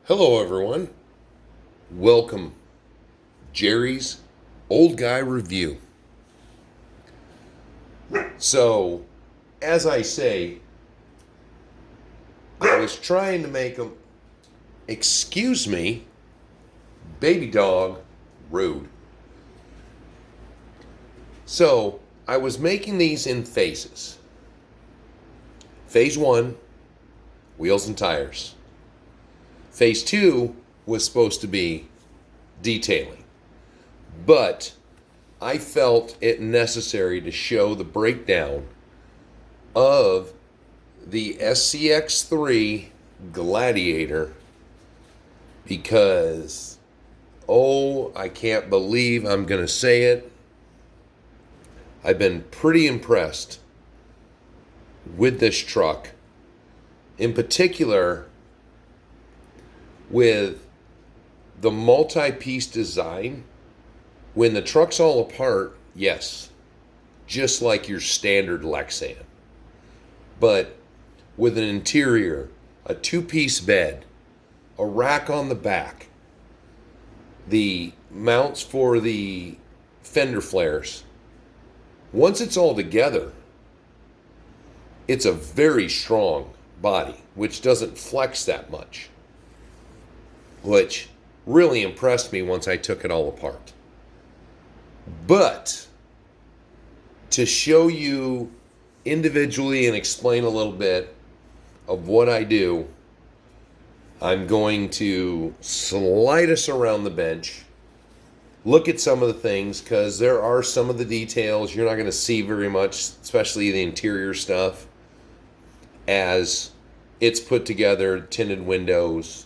Hello, everyone. Welcome, Jerry's Old Guy Review. So, as I say, I was trying to make them, excuse me, baby dog, rude. So, I was making these in phases. Phase 1, wheels and tires. Phase 2 was supposed to be detailing. But I felt it necessary to show the breakdown of the scx10.3 Gladiator because, I can't believe I'm going to say it. I've been pretty impressed with this truck, in particular with the multi-piece design. When the truck's all apart, yes, just like your standard Lexan. But with an interior, a two-piece bed, a rack on the back, the mounts for the fender flares. Once it's all together, it's a very strong body, which doesn't flex that much, which really impressed me once I took it all apart. But to show you individually and explain a little bit of what I do, I'm going to slide us around the bench, look at some of the things, because there are some of the details you're not going to see very much, especially the interior stuff, as it's put together, tinted windows.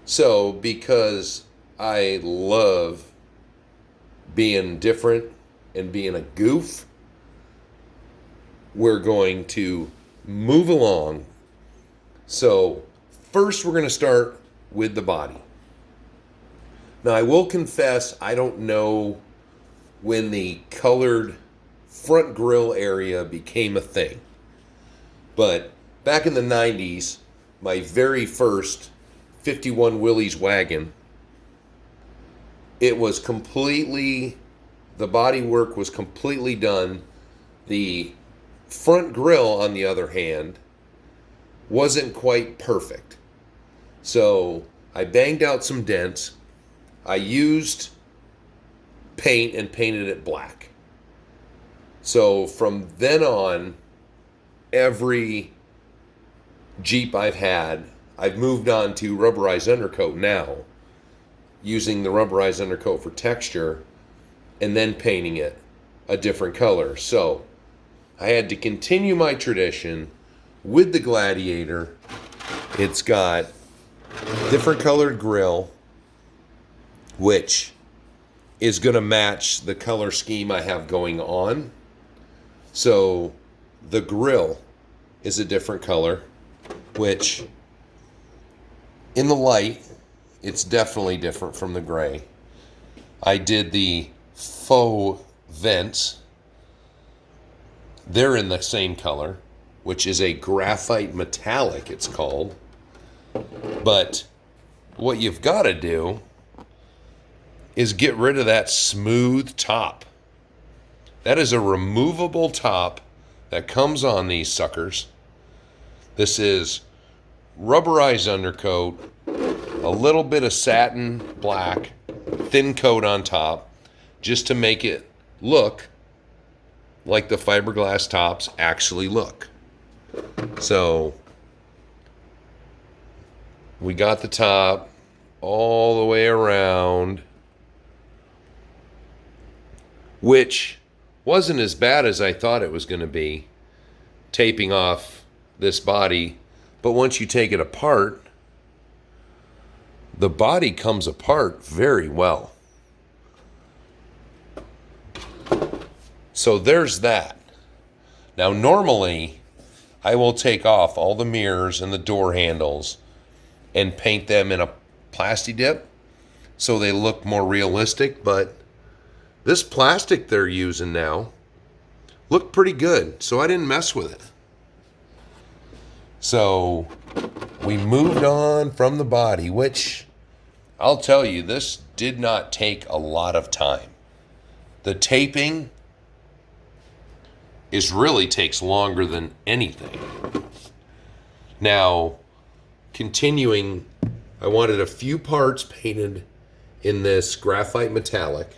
So, because I love being different and being a goof, we're going to move along. So, first we're going to start with the body. Now, I will confess, I don't know when the colored front grille area became a thing. But back in the 90s, my very first 51 Willys wagon, it was completely, the body work was completely done. The front grille, on the other hand, wasn't quite perfect. So I banged out some dents. I used paint and painted it black. So from then on, every Jeep I've had, I've moved on to rubberized undercoat now, using the rubberized undercoat for texture and then painting it a different color. So I had to continue my tradition with the Gladiator. It's got different colored grille, which is going to match the color scheme I have going on. So the grille is a different color, which in the light, it's definitely different from the gray. I did the faux vents. They're in the same color, which is a graphite metallic, it's called. But what you've got to do is get rid of that smooth top. That is a removable top that comes on these suckers. This is rubberized undercoat, a little bit of satin black, thin coat on top, just to make it look like the fiberglass tops actually look. So we got the top all the way around, which wasn't as bad as I thought it was going to be, taping off this body. But once you take it apart, the body comes apart very well. So there's that. Now, normally, I will take off all the mirrors and the door handles and paint them in a plasti dip so they look more realistic, but this plastic they're using now looked pretty good, so I didn't mess with it. So we moved on from the body, which I'll tell you, this did not take a lot of time. The taping really takes longer than anything. Now, continuing, I wanted a few parts painted in this graphite metallic.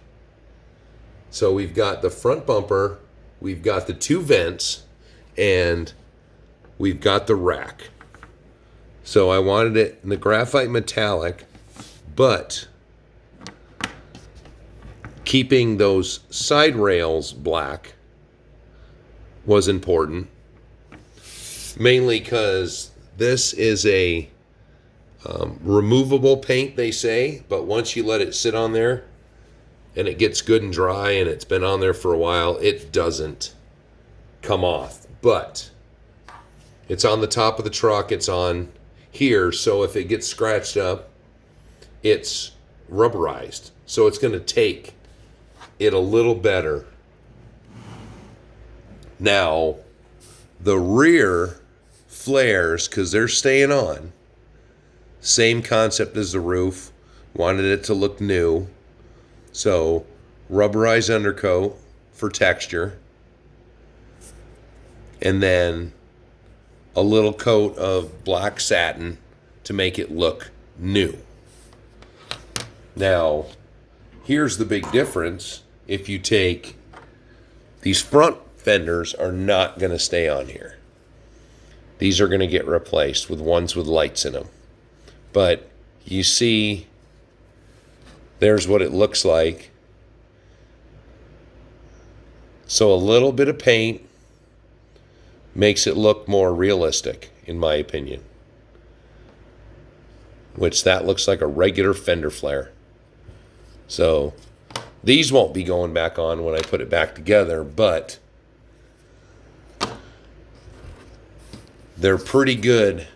So we've got the front bumper, we've got the two vents, and we've got the rack. So I wanted it in the graphite metallic, but keeping those side rails black was important, mainly because this is a removable paint, they say, but once you let it sit on there and it gets good and dry and it's been on there for a while, it doesn't come off. But it's on the top of the truck, it's on here, so if it gets scratched up, it's rubberized, so it's going to take it a little better. Now, the rear flares, because they're staying on, same concept as the roof, wanted it to look new, so rubberized undercoat for texture, and then a little coat of black satin to make it look new. Now, here's the big difference. If you take these front fenders, are not going to stay on here. These are going to get replaced with ones with lights in them. But you see, there's what it looks like. So a little bit of paint makes it look more realistic, in my opinion. Which that looks like a regular fender flare. So these won't be going back on when I put it back together, but they're pretty good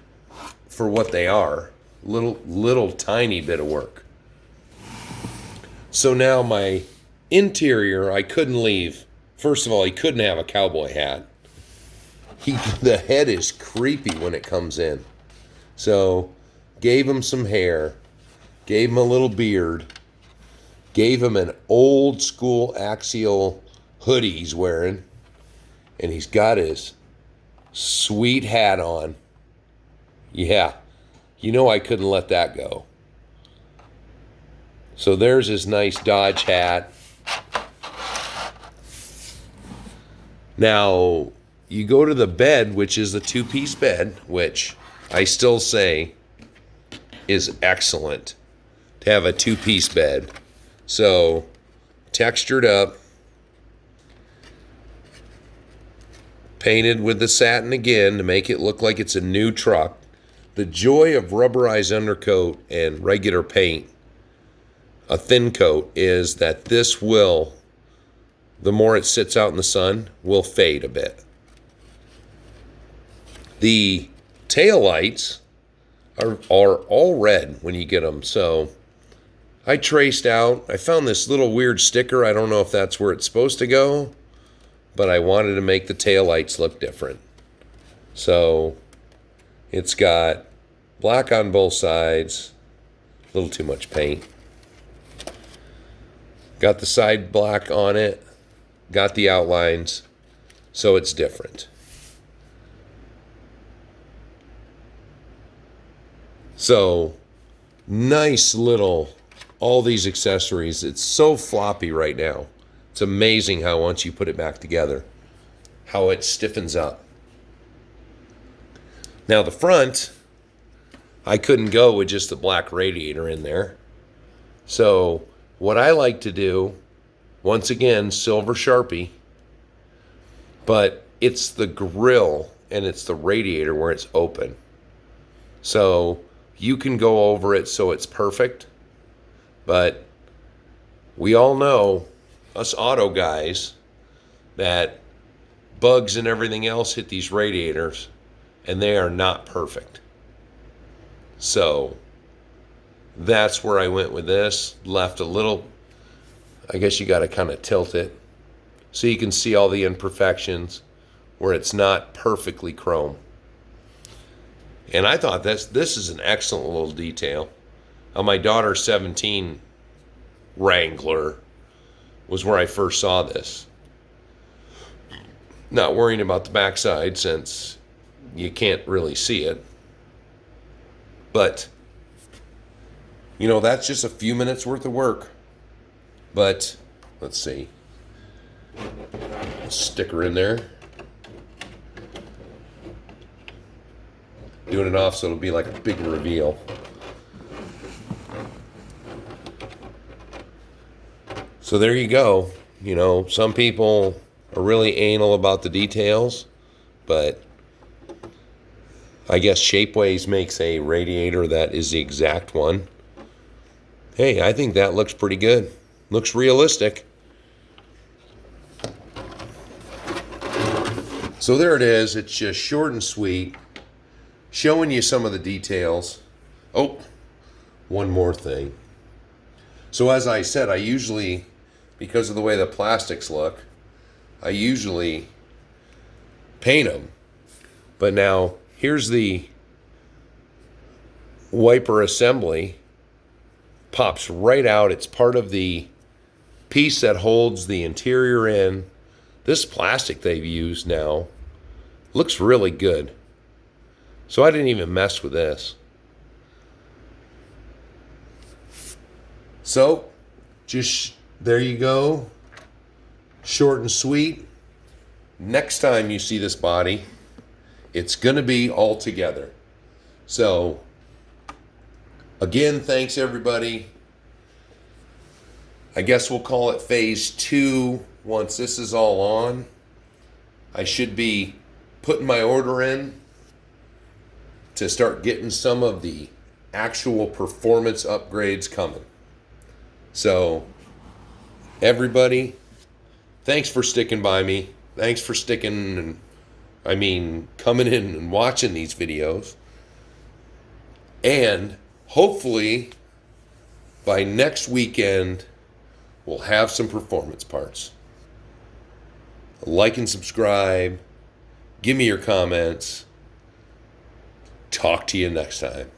for what they are. Little tiny bit of work. So now my interior, I couldn't leave. First of all, he couldn't have a cowboy hat. The head is creepy when it comes in. So gave him some hair, gave him a little beard, gave him an old school axial hoodie he's wearing, and he's got his sweet hat on. Yeah, you know I couldn't let that go. So there's his nice Dodge hat. Now, you go to the bed, which is the two-piece bed, which I still say is excellent to have a two-piece bed. So, textured up, painted with the satin again to make it look like it's a new truck. The joy of rubberized undercoat and regular paint, a thin coat, is that this will, the more it sits out in the sun, will fade a bit. The taillights are all red when you get them, so I traced out, I found this little weird sticker. I don't know if that's where it's supposed to go, but I wanted to make the taillights look different. So it's got black on both sides, a little too much paint. Got the side black on it, got the outlines, so it's different. So nice little, all these accessories. It's so floppy right now. It's amazing how once you put it back together, how it stiffens up. Now the front, I couldn't go with just the black radiator in there. So what I like to do, once again, silver Sharpie, but it's the grill and it's the radiator where it's open. So you can go over it so it's perfect, but we all know, us auto guys, that bugs and everything else hit these radiators and they are not perfect. So that's where I went with this. Left a little, I guess you got to kind of tilt it so you can see all the imperfections where it's not perfectly chrome. And I thought this is an excellent little detail. On my daughter's 17 Wrangler was where I first saw this. Not worrying about the backside since you can't really see it. But, you know, that's just a few minutes worth of work. But, let's see. Sticker in there. Doing it off so it'll be like a big reveal. So there you go. You know, some people are really anal about the details, but I guess Shapeways makes a radiator that is the exact one. Hey, I think that looks pretty good. Looks realistic. So there it is. It's just short and sweet, showing you some of the details. Oh, one more thing. So as I said, I usually, because of the way the plastics look, I usually paint them. But now, here's the wiper assembly. Pops right out. It's part of the piece that holds the interior in. This plastic they've used now looks really good. So I didn't even mess with this. So, just there you go. Short and sweet. Next time you see this body, it's going to be all together. So, again, thanks everybody. I guess we'll call it phase 2 once this is all on. I should be putting my order in to start getting some of the actual performance upgrades coming. So, everybody, thanks for sticking by me. Thanks for sticking and, coming in and watching these videos. And hopefully, by next weekend, we'll have some performance parts. Like and subscribe. Give me your comments. Talk to you next time.